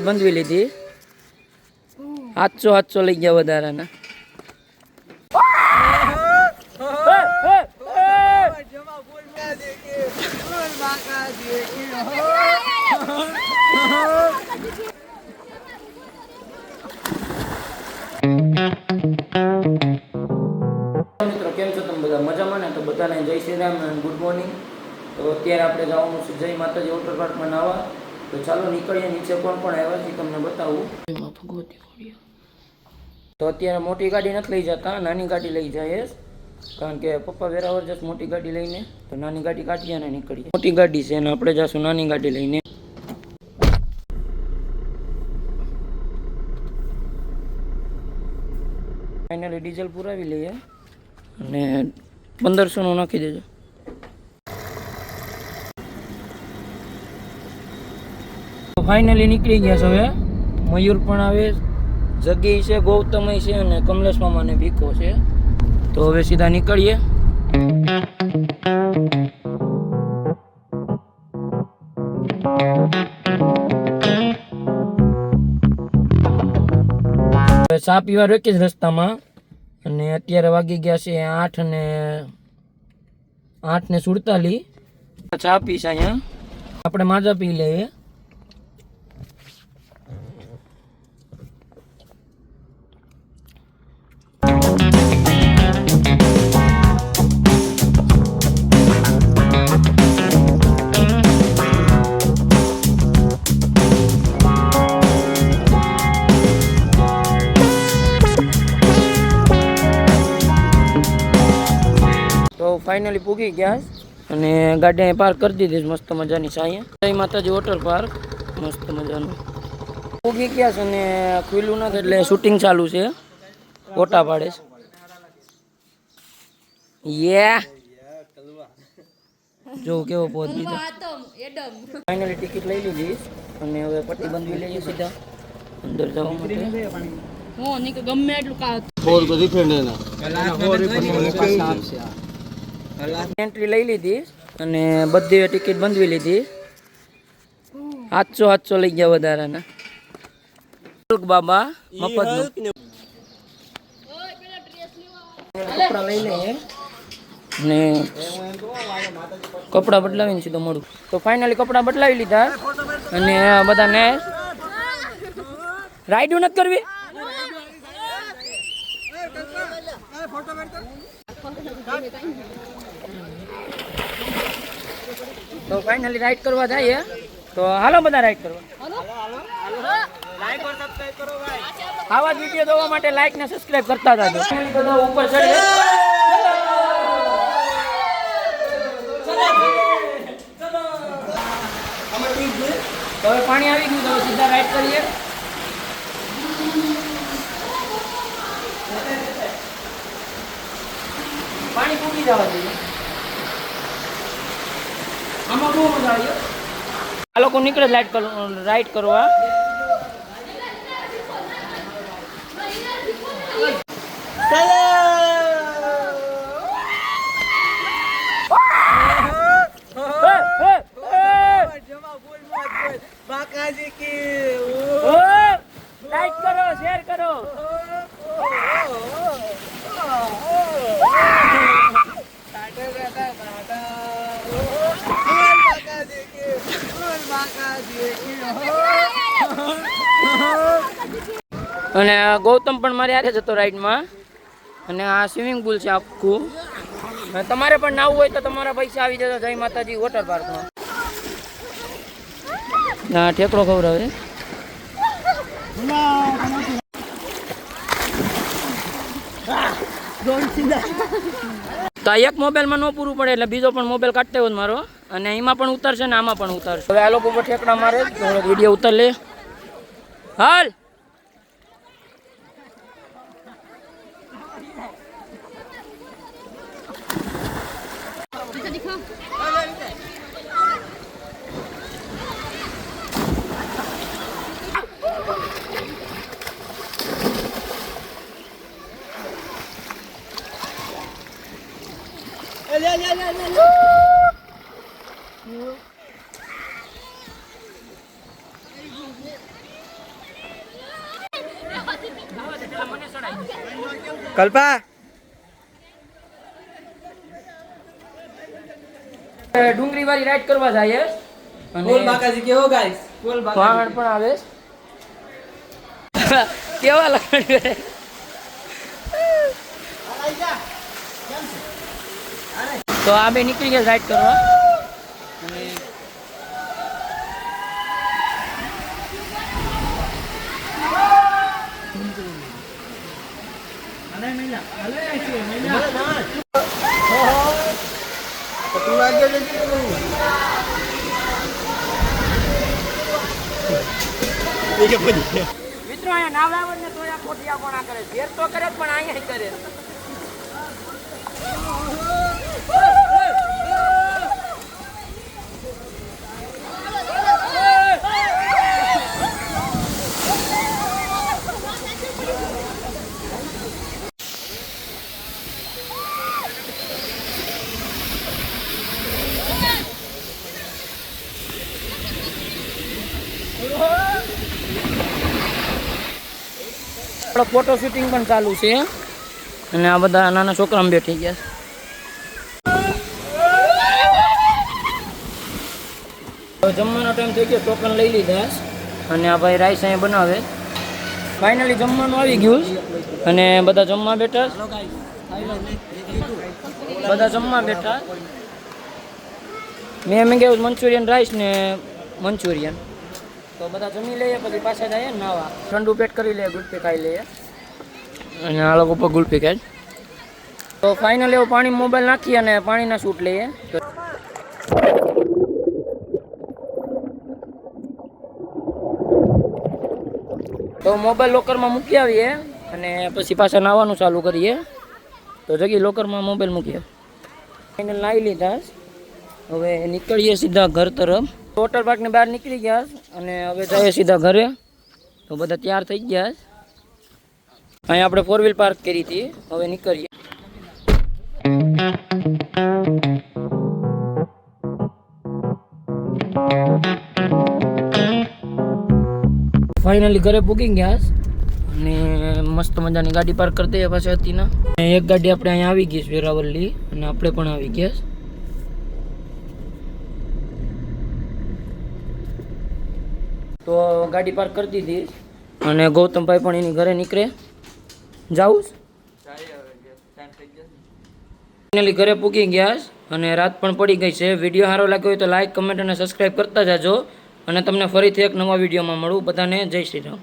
બંધવી લીધી 700 લઈ ગયા વધારાના. મિત્રો કેમ છો તમે બધા મજામાં ને? તો બધાને જય શ્રી રામ અને ગુડ મોર્નિંગ. તો અત્યારે આપણે જવાનું છે જય માતાજી વોટર પાર્કમાં નાવા. તો ચાલો નીકળીએ. નીચે કોણ કોણ આવ્યા છે તમને બતાવું. તો અત્યારે મોટી ગાડી નથી લઈ જતા, નાની ગાડી લઈ જાય, કારણ કે પપ્પા વેરાવર જશે મોટી ગાડી લઈને. તો નાની ગાડી કાઢીએ અને નીકળીએ. મોટી ગાડી છે અને આપણે જશું નાની ગાડી લઈને. ફાઇનલી ડીઝલ પુરાવી લઈએ અને 1500 નાખી દેજો. ફાઇનલી નીકળી ગયા છે. હવે મયુર પણ આવે, જગ્ગી છે, ગૌતમય છે અને કમલેશ મામાને ભીખો છે. તો હવે સીધા નીકળીએ. ચા પીવા રોકી જ રસ્તામાં અને અત્યારે વાગી ગયા છે 8:47. ચા પીશ અહીંયા. આપણે માજા પી લઈએ. ફાઇનલી પૂગી ગયા અને ગાડી પાર્ક કરી દીધી મસ્ત મજાની છે અહીંયા જય માતાજી વોટર પાર્ક. મસ્ત મજાનું પૂગી ગયા છે અને ખુલ્લું નથી એટલે શૂટિંગ ચાલુ છે. ફોટા પાડે છે. જો કેવો પોત દીધો. ફાઇનલી ટિકિટ લઈ લીધી અને હવે પટ્ટી બંધવી લઈએ સીધા અંદર જવા માટે. ગમે એટલું એન્ટ્રી લઈ લીધી અને બધી ટિકિટ બંધવી લીધી. 700 લઈ ગયા વધારાના. બાબા મફત કપડા લઈ લઈએ ને કપડા બદલાવીને સીધો મળું. તો ફાઇનલી કપડા બદલાવી લીધા અને બધાને રાઈડ નથી કરવી. તો ફાઇનલી રાઈડ કરવા જઈએ. તો હાલો બધા રાઈડ કરવા. આવા જ વિડીયો જોવા માટે લાઈક ને સબસ્ક્રાઇબ કરતા જાજો. બધા ઉપર ચડે. તો હવે પાણી આવી ગયું. તો સીધા રાઈડ કરીએ. પાણી પૂરી જવા જોઈએ. આમાં બહુ મજા આવી. આ લોકો નીકળે રાઈડ કરવા. લાઈક કરો, શેર કરો. અને ગૌતમ પણ મારે હારે જતો રાઈડમાં. અને આ સ્વિમિંગ પુલ છે આખું. તમારે પણ નાવું હોય તો તમારા પૈસા આવી જતો જય માતાજી વોટર પાર્કમાં. ના ઠેકડો ખવડાવે. તો એક મોબાઈલમાં ન પૂરું પડે એટલે બીજો પણ મોબાઈલ કાઢતો હોય મારો. અને એમાં પણ ઉતરશે ને આમાં પણ ઉતરશે. હવે આ લોકો ઉપર ઠેકડા મારે. વિડીયો ઉતર લે. હાલ કલ્પા ડુંગળી વાળી રાઈડ કરવા જાય અને બોલ બાકાજી કેવો ગાઈસ બોલ વાહણ પણ આવે કેવા લાગે તો આ બે નીકળી ગયા રાઈડ કરવા મિત્રો અહીંયા નાવડાવર ને તોયા કોઠિયા કોણા કરે ઘેર તો કરે પણ અહીંયા કરે ફોટો શૂટિંગ પણ ચાલુ છે અને આ બધા નાના છોકરા બેઠી ગયા છે જમવાનો ટાઈમ થઈ ગયો ટોકન લઈ લીધા અને આ ભાઈ રાઈસ અહીંયા બનાવે ફાઇનલી જમવાનું આવી ગયું અને બધા જમવા બેઠા મેં એમ કહ્યું મંચુરિયન રાઈસ ને મંચુરિયન તો બધા જમી લઈએ પછી પાછા જઈએ નાવા ઠંડુ પેટ કરી લઈએ ગુલ્ફી ખાઈ લઈએ અને આ લોકો પર ગુલ્ફી ખાય તો ફાઇનલ એવું પાણી મોબાઈલ નાખી અને પાણીના શૂટ લઈએ તો મોબાઈલ લોકરમાં મૂકી આવીએ અને પછી પાછા નાવાનું ચાલુ કરીએ તો જગી લોકરમાં મોબાઈલ મૂકીએ ફાઇનલ નાહી લીધા હવે નીકળીએ સીધા ઘર તરફ વોટર પાર્કની બહાર નીકળી ગયા અને હવે જઈએ સીધા ઘરે તો બધા તૈયાર થઈ ગયા અહીંયા આપણે 4 વ્હીલ પાર્ક કરી હતી હવે નીકળીએ ફાઇનલી ઘરે પૂકી ગયા અને મસ્ત મજાની ગાડી પાર્ક કરી દઈએ પાછી હતી ને એક ગાડી આપણે અહીંયા આવી ગઈ છે વેરાવલી અને આપણે પણ આવી ગયા તો ગાડી પાર્ક કરી દીધી અને ગૌતમભાઈ પણ એની ઘરે નીકળે જાઉં ફાઇનલી ઘરે પૂકી ગયા અને રાત પણ પડી ગઈ છે વિડીયો સારો લાગ્યો હોય તો લાઈક કમેન્ટ અને સબસ્ક્રાઈબ કરતા જાજો અને તમને ફરીથી એક નવા વિડીયોમાં મળું બધાને જય શ્રી રામ